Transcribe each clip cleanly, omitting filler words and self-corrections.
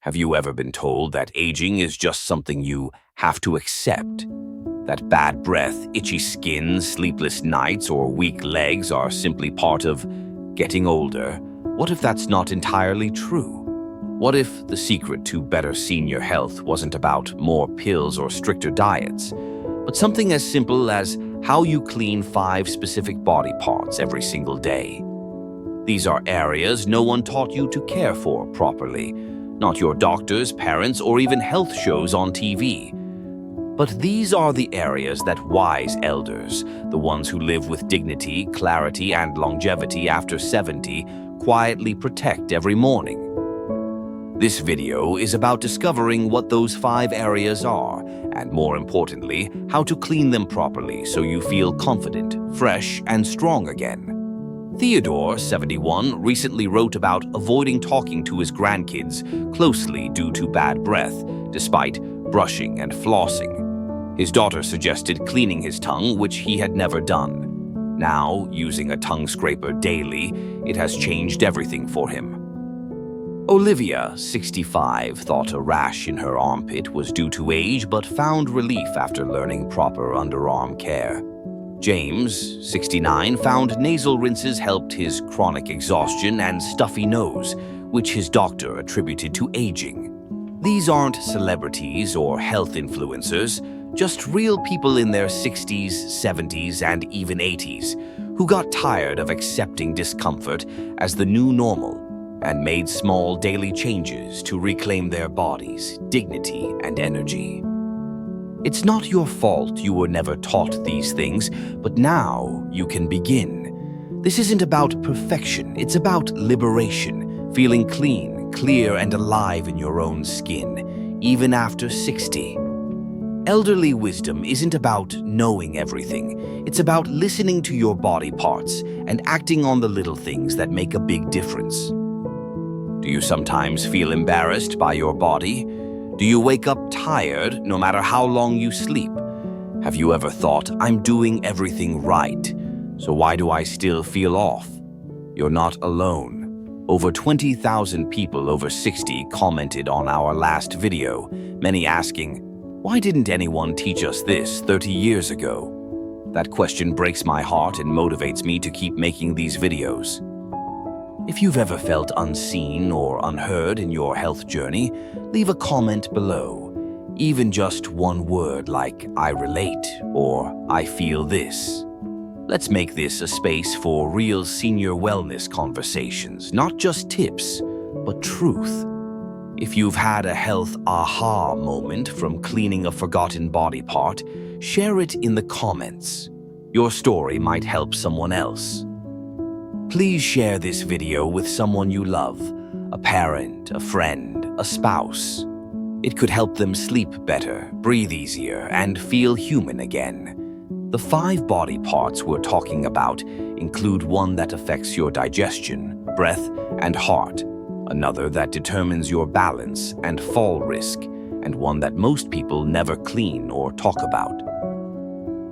Have you ever been told that aging is just something you have to accept? That bad breath, itchy skin, sleepless nights, or weak legs are simply part of getting older? What if that's not entirely true? What if the secret to better senior health wasn't about more pills or stricter diets, but something as simple as how you clean 5 specific body parts every single day? These are areas no one taught you to care for properly. Not your doctors, parents, or even health shows on TV. But these are the areas that wise elders, the ones who live with dignity, clarity, and longevity after 70, quietly protect every morning. This video is about discovering what those 5 areas are, and more importantly, how to clean them properly so you feel confident, fresh, and strong again. Theodore, 71, recently wrote about avoiding talking to his grandkids closely due to bad breath, despite brushing and flossing. His daughter suggested cleaning his tongue, which he had never done. Now, using a tongue scraper daily, it has changed everything for him. Olivia, 65, thought a rash in her armpit was due to age but found relief after learning proper underarm care. James, 69, found nasal rinses helped his chronic exhaustion and stuffy nose, which his doctor attributed to aging. These aren't celebrities or health influencers, just real people in their 60s, 70s, and even 80s who got tired of accepting discomfort as the new normal and made small daily changes to reclaim their bodies, dignity, and energy. It's not your fault you were never taught these things, but now you can begin. This isn't about perfection, it's about liberation, feeling clean, clear, and alive in your own skin, even after 60. Elderly wisdom isn't about knowing everything, it's about listening to your body parts and acting on the little things that make a big difference. Do you sometimes feel embarrassed by your body? Do you wake up tired no matter how long you sleep? Have you ever thought, I'm doing everything right, so why do I still feel off? You're not alone. Over 20,000 people over 60 commented on our last video, many asking, why didn't anyone teach us this 30 years ago? That question breaks my heart and motivates me to keep making these videos. If you've ever felt unseen or unheard in your health journey, leave a comment below. Even just one word like I relate or I feel this. Let's make this a space for real senior wellness conversations, not just tips, but truth. If you've had a health aha moment from cleaning a forgotten body part, share it in the comments. Your story might help someone else. Please share this video with someone you love, a parent, a friend, a spouse. It could help them sleep better, breathe easier, and feel human again. The 5 body parts we're talking about include one that affects your digestion, breath, and heart, another that determines your balance and fall risk, and one that most people never clean or talk about.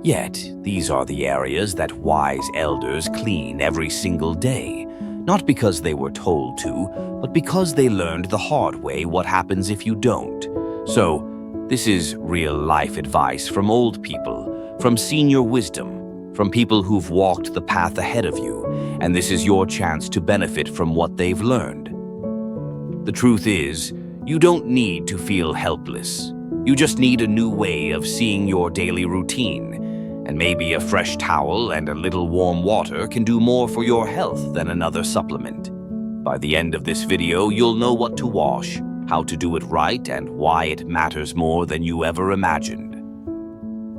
Yet, these are the areas that wise elders clean every single day, not because they were told to, but because they learned the hard way what happens if you don't. So, this is real-life advice from old people, from senior wisdom, from people who've walked the path ahead of you, and this is your chance to benefit from what they've learned. The truth is, you don't need to feel helpless. You just need a new way of seeing your daily routine. And maybe a fresh towel and a little warm water can do more for your health than another supplement. By the end of this video, you'll know what to wash, how to do it right, and why it matters more than you ever imagined.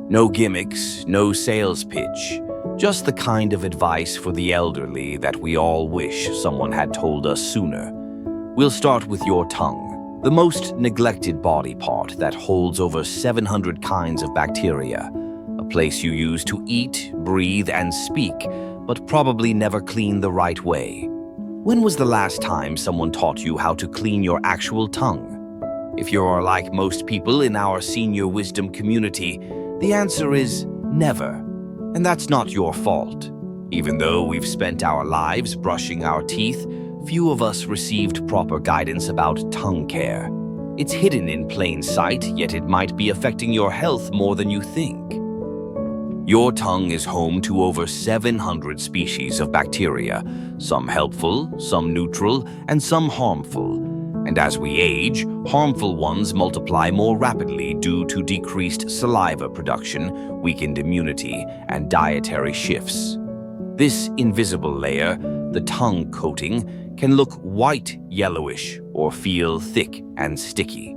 No gimmicks, no sales pitch, just the kind of advice for the elderly that we all wish someone had told us sooner. We'll start with your tongue, the most neglected body part that holds over 700 kinds of bacteria. A place you use to eat, breathe, and speak, but probably never clean the right way. When was the last time someone taught you how to clean your actual tongue? If you're like most people in our senior wisdom community, the answer is never. And that's not your fault. Even though we've spent our lives brushing our teeth, few of us received proper guidance about tongue care. It's hidden in plain sight, yet it might be affecting your health more than you think. Your tongue is home to over 700 species of bacteria, some helpful, some neutral, and some harmful. And as we age, harmful ones multiply more rapidly due to decreased saliva production, weakened immunity, and dietary shifts. This invisible layer, the tongue coating, can look white, yellowish, or feel thick and sticky.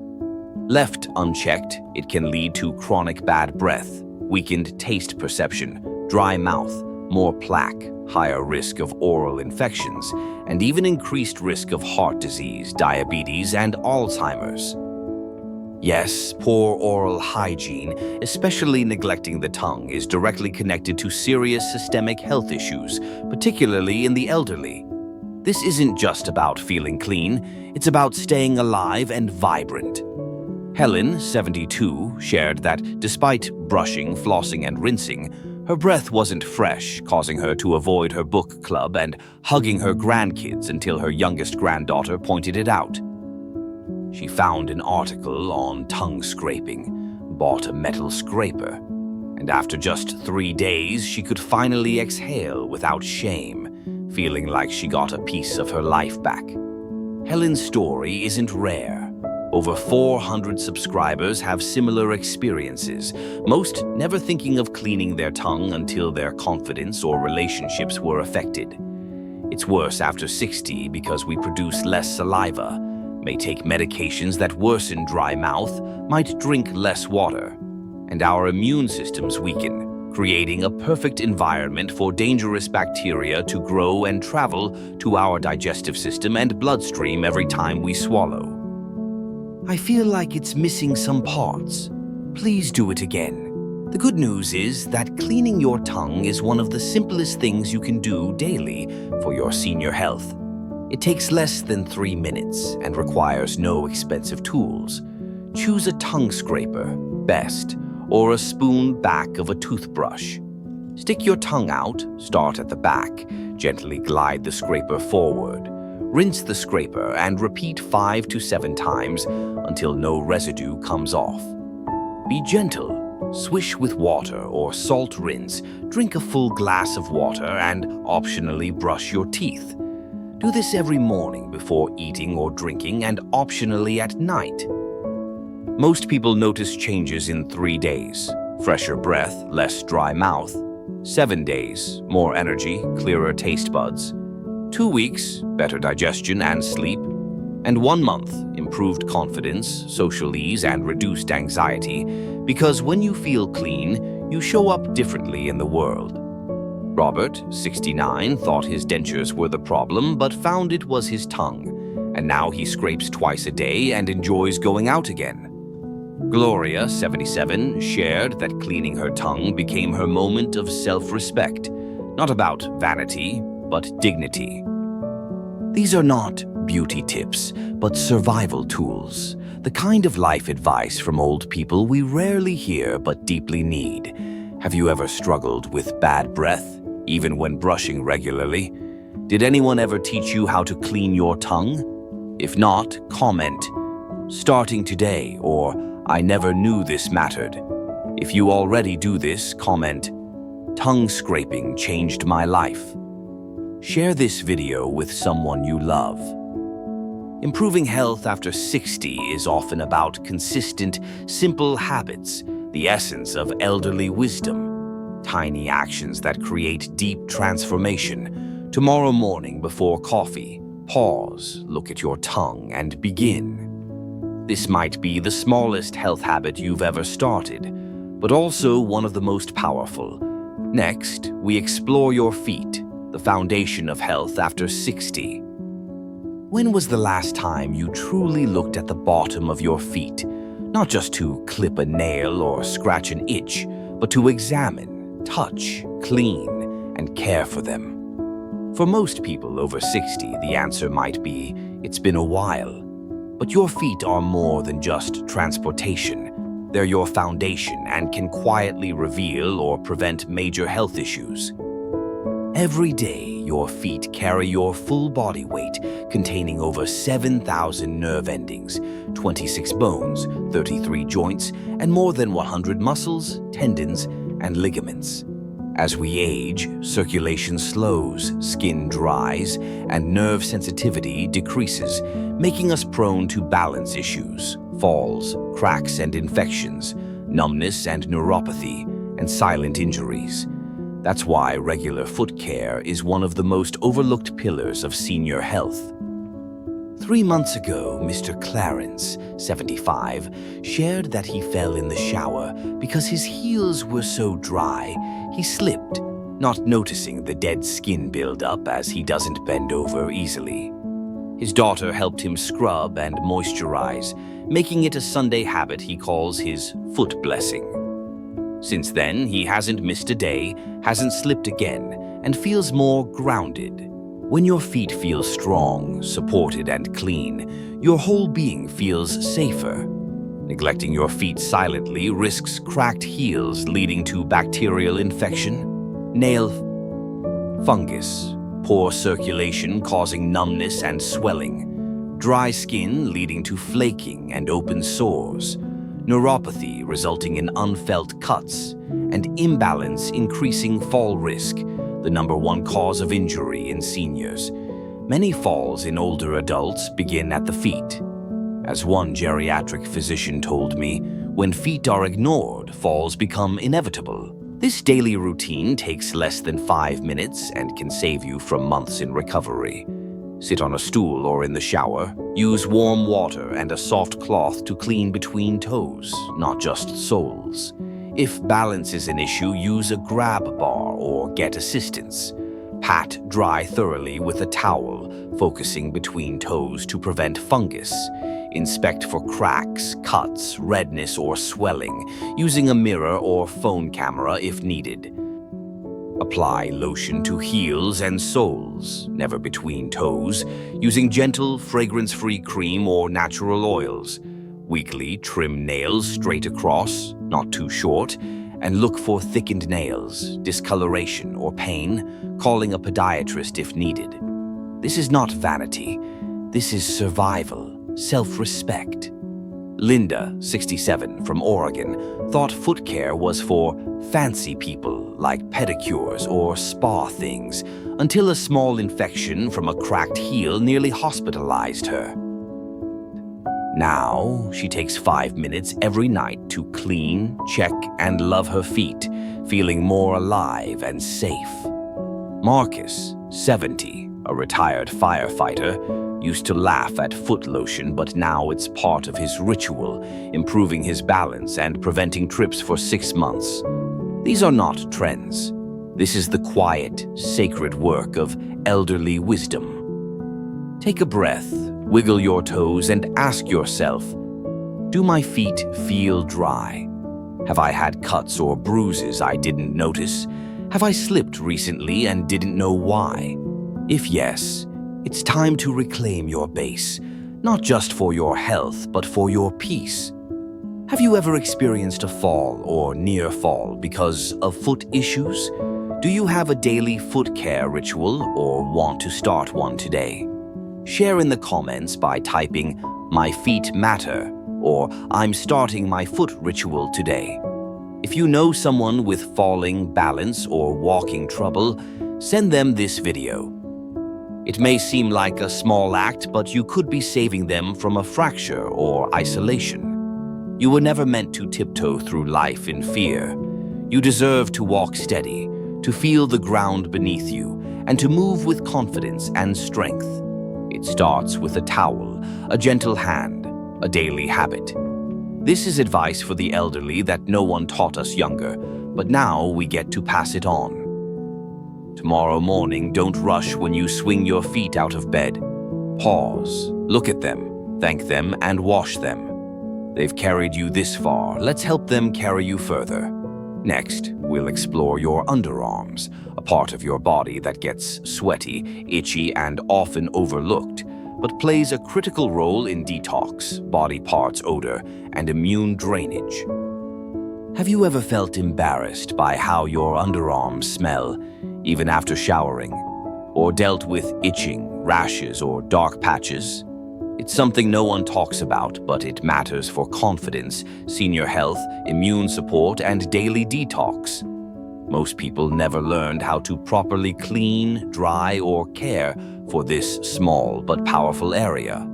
Left unchecked, it can lead to chronic bad breath, weakened taste perception, dry mouth, more plaque, higher risk of oral infections, and even increased risk of heart disease, diabetes, and Alzheimer's. Yes, poor oral hygiene, especially neglecting the tongue, is directly connected to serious systemic health issues, particularly in the elderly. This isn't just about feeling clean, it's about staying alive and vibrant. Helen, 72, shared that despite brushing, flossing, and rinsing, her breath wasn't fresh, causing her to avoid her book club and hugging her grandkids until her youngest granddaughter pointed it out. She found an article on tongue scraping, bought a metal scraper, and after just 3 days, she could finally exhale without shame, feeling like she got a piece of her life back. Helen's story isn't rare. Over 400 subscribers have similar experiences, most never thinking of cleaning their tongue until their confidence or relationships were affected. It's worse after 60 because we produce less saliva, may take medications that worsen dry mouth, might drink less water, and our immune systems weaken, creating a perfect environment for dangerous bacteria to grow and travel to our digestive system and bloodstream every time we swallow. I feel like it's missing some parts. Please do it again. The good news is that cleaning your tongue is one of the simplest things you can do daily for your senior health. It takes less than 3 minutes and requires no expensive tools. Choose a tongue scraper, best, or a spoon back of a toothbrush. Stick your tongue out, start at the back, gently glide the scraper forward. Rinse the scraper and repeat 5 to 7 times until no residue comes off. Be gentle, swish with water or salt rinse, drink a full glass of water, and optionally brush your teeth. Do this every morning before eating or drinking and optionally at night. Most people notice changes in 3 days. Fresher breath, less dry mouth. 7 days, more energy, clearer taste buds. 2 weeks, better digestion and sleep. And 1 month, improved confidence, social ease, and reduced anxiety. Because when you feel clean, you show up differently in the world. Robert, 69, thought his dentures were the problem, but found it was his tongue. And now he scrapes twice a day and enjoys going out again. Gloria, 77, shared that cleaning her tongue became her moment of self-respect. Not about vanity, but dignity. These are not beauty tips, but survival tools. The kind of life advice from old people we rarely hear but deeply need. Have you ever struggled with bad breath, even when brushing regularly? Did anyone ever teach you how to clean your tongue? If not, comment, "Starting today," or "I never knew this mattered." If you already do this, comment, "Tongue scraping changed my life." Share this video with someone you love. Improving health after 60 is often about consistent, simple habits, the essence of elderly wisdom. Tiny actions that create deep transformation. Tomorrow morning before coffee, pause, look at your tongue, and begin. This might be the smallest health habit you've ever started, but also one of the most powerful. Next, we explore your feet, the foundation of health after 60. When was the last time you truly looked at the bottom of your feet, not just to clip a nail or scratch an itch, but to examine, touch, clean, and care for them? For most people over 60, the answer might be, it's been a while. But your feet are more than just transportation. They're your foundation and can quietly reveal or prevent major health issues. Every day, your feet carry your full body weight, containing over 7,000 nerve endings, 26 bones, 33 joints, and more than 100 muscles, tendons, and ligaments. As we age, circulation slows, skin dries, and nerve sensitivity decreases, making us prone to balance issues, falls, cracks and infections, numbness and neuropathy, and silent injuries. That's why regular foot care is one of the most overlooked pillars of senior health. 3 months ago, Mr. Clarence, 75, shared that he fell in the shower because his heels were so dry, he slipped, not noticing the dead skin buildup as he doesn't bend over easily. His daughter helped him scrub and moisturize, making it a Sunday habit he calls his foot blessing. Since then, he hasn't missed a day, hasn't slipped again, and feels more grounded. When your feet feel strong, supported, and clean, your whole being feels safer. Neglecting your feet silently risks cracked heels leading to bacterial infection, nail fungus, poor circulation causing numbness and swelling, dry skin leading to flaking and open sores, neuropathy resulting in unfelt cuts, and imbalance increasing fall risk, the #1 cause of injury in seniors. Many falls in older adults begin at the feet. As one geriatric physician told me, when feet are ignored, falls become inevitable. This daily routine takes less than 5 minutes and can save you from months in recovery. Sit on a stool or in the shower. Use warm water and a soft cloth to clean between toes, not just soles. If balance is an issue, use a grab bar or get assistance. Pat dry thoroughly with a towel, focusing between toes to prevent fungus. Inspect for cracks, cuts, redness, or swelling, using a mirror or phone camera if needed. Apply lotion to heels and soles, never between toes, using gentle, fragrance-free cream or natural oils. Weekly, trim nails straight across, not too short, and look for thickened nails, discoloration, or pain, calling a podiatrist if needed. This is not vanity. This is survival, self-respect. Linda, 67, from Oregon, thought foot care was for fancy people like pedicures or spa things, until a small infection from a cracked heel nearly hospitalized her. Now, she takes 5 minutes every night to clean, check, and love her feet, feeling more alive and safe. Marcus, 70, a retired firefighter, used to laugh at foot lotion, but now it's part of his ritual, improving his balance and preventing trips for 6 months. These are not trends. This is the quiet, sacred work of elderly wisdom. Take a breath, wiggle your toes, and ask yourself, do my feet feel dry? Have I had cuts or bruises I didn't notice? Have I slipped recently and didn't know why? If yes, it's time to reclaim your base, not just for your health, but for your peace. Have you ever experienced a fall or near fall because of foot issues? Do you have a daily foot care ritual or want to start one today? Share in the comments by typing, "My feet matter," or "I'm starting my foot ritual today." If you know someone with falling, balance, or walking trouble, send them this video. It may seem like a small act, but you could be saving them from a fracture or isolation. You were never meant to tiptoe through life in fear. You deserve to walk steady, to feel the ground beneath you, and to move with confidence and strength. It starts with a towel, a gentle hand, a daily habit. This is advice for the elderly that no one taught us younger, but now we get to pass it on. Tomorrow morning, don't rush when you swing your feet out of bed. Pause, look at them, thank them, and wash them. They've carried you this far. Let's help them carry you further. Next, we'll explore your underarms, a part of your body that gets sweaty, itchy, and often overlooked, but plays a critical role in detox, body parts odor, and immune drainage. Have you ever felt embarrassed by how your underarms smell? even after showering, or dealt with itching, rashes, or dark patches. It's something no one talks about, but it matters for confidence, senior health, immune support, and daily detox. Most people never learned how to properly clean, dry, or care for this small but powerful area.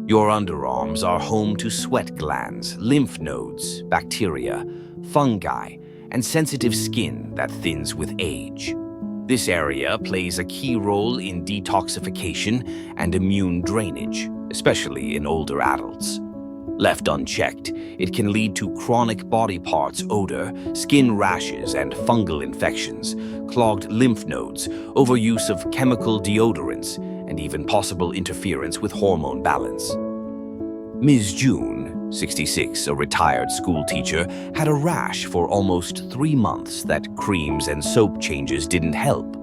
Your underarms are home to sweat glands, lymph nodes, bacteria, fungi, and sensitive skin that thins with age. This area plays a key role in detoxification and immune drainage, especially in older adults. Left unchecked, it can lead to chronic body parts odor, skin rashes and fungal infections, clogged lymph nodes, overuse of chemical deodorants, and even possible interference with hormone balance. Ms. June, 66, a retired school teacher, had a rash for almost 3 months that creams and soap changes didn't help.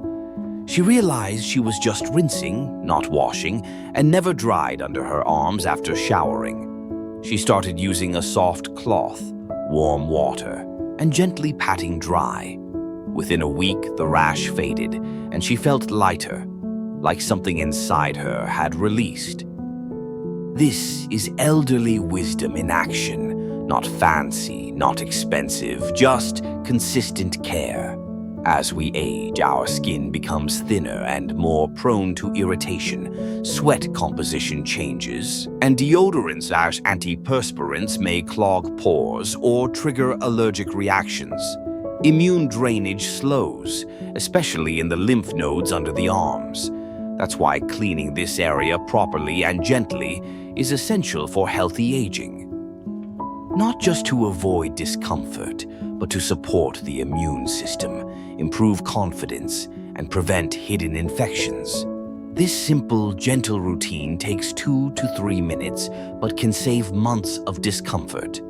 She realized she was just rinsing, not washing, and never dried under her arms after showering. She started using a soft cloth, warm water, and gently patting dry. Within a week, the rash faded, and she felt lighter, like something inside her had released. This is elderly wisdom in action, not fancy, not expensive, just consistent care. As we age, our skin becomes thinner and more prone to irritation, sweat composition changes, and deodorants as antiperspirants may clog pores or trigger allergic reactions. Immune drainage slows, especially in the lymph nodes under the arms. That's why cleaning this area properly and gently is essential for healthy aging. Not just to avoid discomfort, but to support the immune system, improve confidence, and prevent hidden infections. This simple, gentle routine takes 2 to 3 minutes, but can save months of discomfort.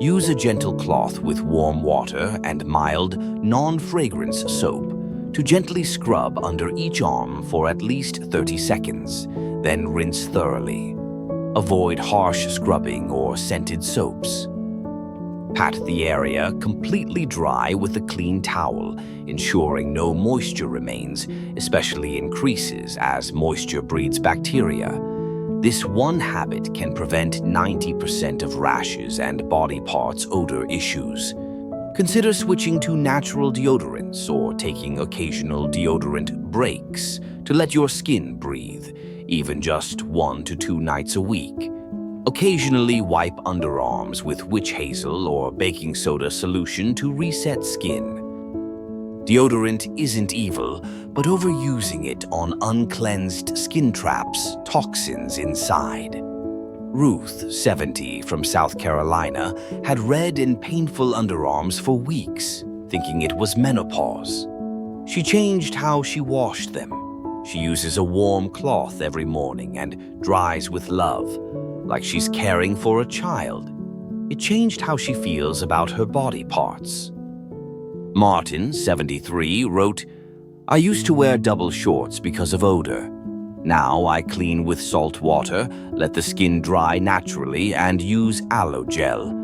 Use a gentle cloth with warm water and mild, non-fragrance soap to gently scrub under each arm for at least 30 seconds, then rinse thoroughly. Avoid harsh scrubbing or scented soaps. Pat the area completely dry with a clean towel, ensuring no moisture remains, especially in creases as moisture breeds bacteria. This one habit can prevent 90% of rashes and body parts odor issues. Consider switching to natural deodorants or taking occasional deodorant breaks to let your skin breathe, even just 1 to 2 nights a week. Occasionally wipe underarms with witch hazel or baking soda solution to reset skin. Deodorant isn't evil, but overusing it on uncleansed skin traps toxins inside. Ruth, 70, from South Carolina, had red and painful underarms for weeks, thinking it was menopause. She changed how she washed them. She uses a warm cloth every morning and dries with love, like she's caring for a child. It changed how she feels about her body parts. Martin, 73, wrote, "I used to wear double shorts because of odor. Now I clean with salt water, let the skin dry naturally, and use aloe gel.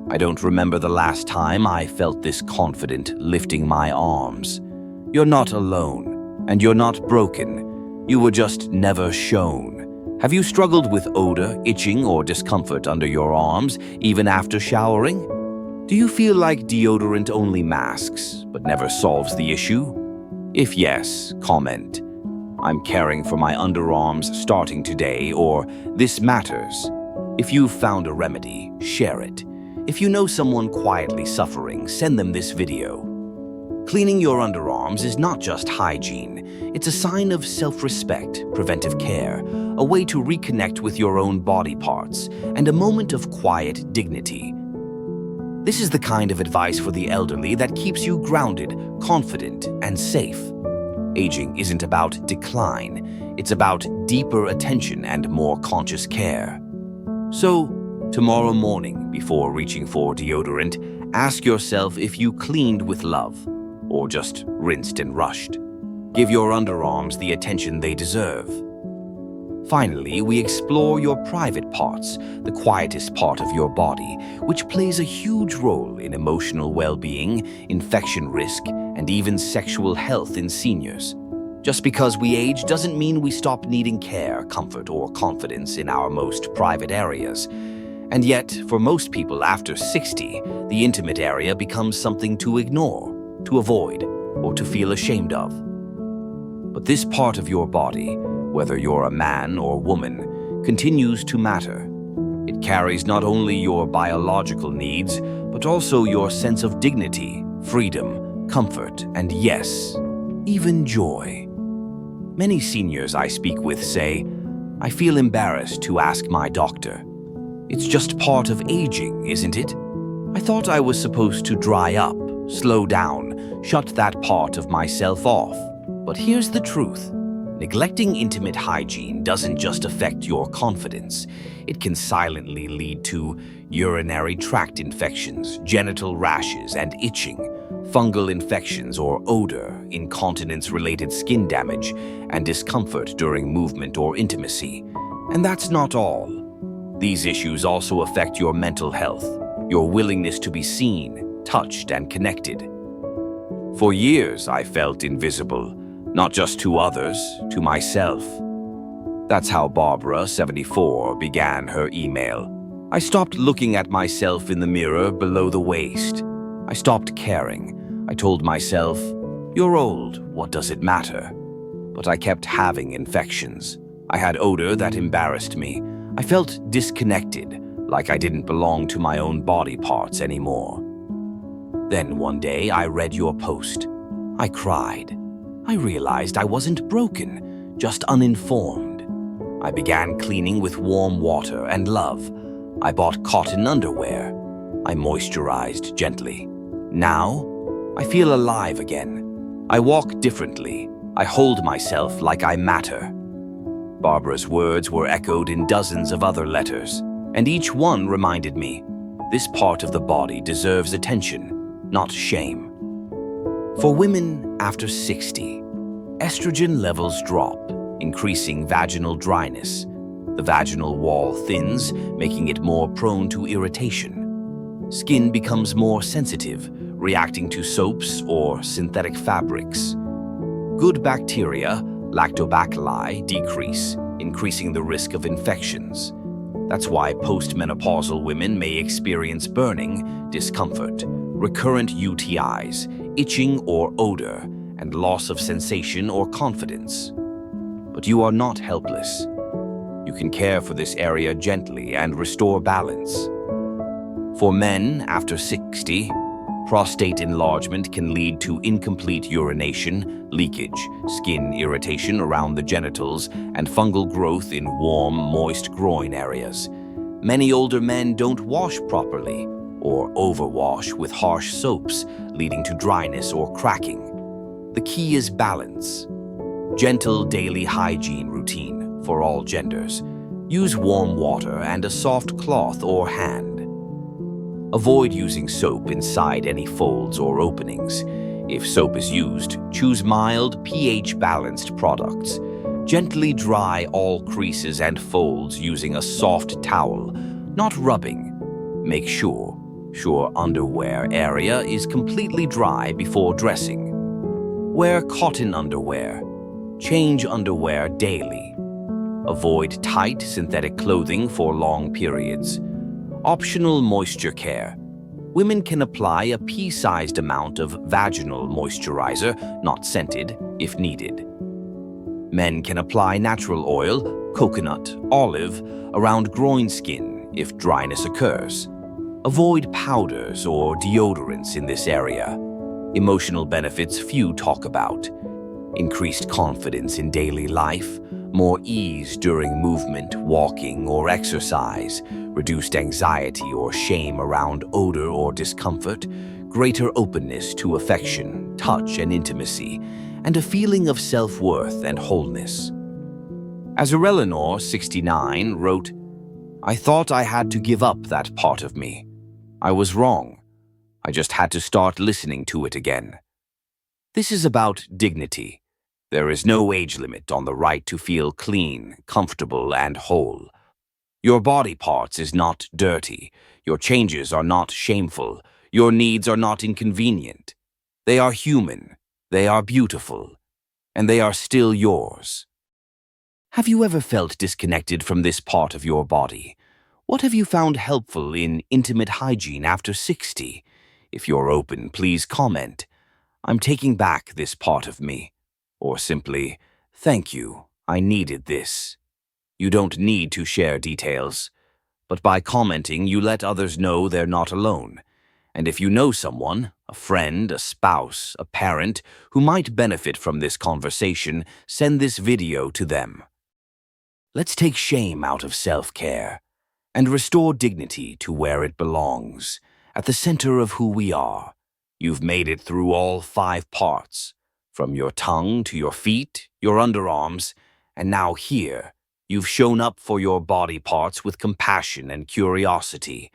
I don't remember the last time I felt this confident lifting my arms. You're not alone, and you're not broken. You were just never shown. Have you struggled with odor, itching, or discomfort under your arms, even after showering? Do you feel like deodorant only masks, but never solves the issue? If yes, comment, 'I'm caring for my underarms starting today,' or 'This matters.' If you've found a remedy, share it. If you know someone quietly suffering, send them this video. Cleaning your underarms is not just hygiene. It's a sign of self-respect, preventive care, a way to reconnect with your own body parts, and a moment of quiet dignity. This is the kind of advice for the elderly that keeps you grounded, confident, and safe. Aging isn't about decline. It's about deeper attention and more conscious care. So, tomorrow morning, before reaching for deodorant, ask yourself if you cleaned with love, or just rinsed and rushed. Give your underarms the attention they deserve. Finally, we explore your private parts, the quietest part of your body, which plays a huge role in emotional well-being, infection risk, and even sexual health in seniors. Just because we age doesn't mean we stop needing care, comfort, or confidence in our most private areas. And yet, for most people after 60, the intimate area becomes something to ignore, to avoid, or to feel ashamed of. But this part of your body, whether you're a man or woman, continues to matter. It carries not only your biological needs, but also your sense of dignity, freedom, comfort, and yes, even joy. Many seniors I speak with say, "I feel embarrassed to ask my doctor. It's just part of aging, isn't it? I thought I was supposed to dry up, slow down, shut that part of myself off." But here's the truth. Neglecting intimate hygiene doesn't just affect your confidence. It can silently lead to urinary tract infections, genital rashes and itching, fungal infections or odor, incontinence-related skin damage, and discomfort during movement or intimacy. And that's not all. These issues also affect your mental health, your willingness to be seen, touched, and connected. For years, I felt invisible, not just to others, to myself. That's how Barbara, 74, began her email. I stopped looking at myself in the mirror below the waist. I stopped caring. I told myself, "You're old, what does it matter?" But I kept having infections. I had odor that embarrassed me. I felt disconnected, like I didn't belong to my own body parts anymore. Then one day I read your post. I cried. I realized I wasn't broken, just uninformed. I began cleaning with warm water and love. I bought cotton underwear. I moisturized gently. Now, I feel alive again. I walk differently. I hold myself like I matter. Barbara's words were echoed in dozens of other letters, and each one reminded me, this part of the body deserves attention, not shame. For women after 60, estrogen levels drop, increasing vaginal dryness. The vaginal wall thins, making it more prone to irritation. Skin becomes more sensitive, reacting to soaps or synthetic fabrics. Good bacteria, lactobacilli, decrease, increasing the risk of infections. That's why postmenopausal women may experience burning, discomfort, recurrent UTIs, itching or odor, and loss of sensation or confidence. But you are not helpless. You can care for this area gently and restore balance. For men after 60, prostate enlargement can lead to incomplete urination, leakage, skin irritation around the genitals, and fungal growth in warm, moist groin areas. Many older men don't wash properly or overwash with harsh soaps, leading to dryness or cracking. The key is balance. Gentle daily hygiene routine for all genders. Use warm water and a soft cloth or hand. Avoid using soap inside any folds or openings. If soap is used, choose mild, pH-balanced products. Gently dry all creases and folds using a soft towel, not rubbing. Make sure underwear area is completely dry before dressing. Wear cotton underwear. Change underwear daily. Avoid tight synthetic clothing for long periods. Optional moisture care. Women can apply a pea-sized amount of vaginal moisturizer, not scented, if needed. Men can apply natural oil, coconut, olive, around groin skin if dryness occurs. Avoid powders or deodorants in this area. Emotional benefits few talk about. Increased confidence in daily life, more ease during movement, walking, or exercise, reduced anxiety or shame around odor or discomfort, greater openness to affection, touch, and intimacy, and a feeling of self-worth and wholeness. As Eleanor, 69, wrote, "I thought I had to give up that part of me. I was wrong. I just had to start listening to it again." This is about dignity. There is no age limit on the right to feel clean, comfortable, and whole. Your body parts is not dirty. Your changes are not shameful. Your needs are not inconvenient. They are human, they are beautiful, and they are still yours. Have you ever felt disconnected from this part of your body? What have you found helpful in intimate hygiene after 60? If you're open, please comment. I'm taking back this part of me. Or simply, thank you, I needed this. You don't need to share details, but by commenting, you let others know they're not alone. And if you know someone, a friend, a spouse, a parent, who might benefit from this conversation, send this video to them. Let's take shame out of self-care and restore dignity to where it belongs, at the center of who we are. You've made it through all 5 parts, from your tongue to your feet, your underarms, and now here, you've shown up for your body parts with compassion and curiosity.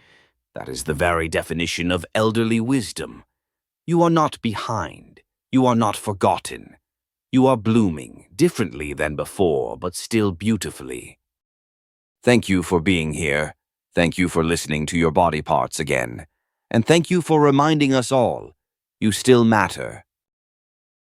That is the very definition of elderly wisdom. You are not behind. You are not forgotten. You are blooming, differently than before, but still beautifully. Thank you for being here. Thank you for listening to your body parts again. And thank you for reminding us all, you still matter.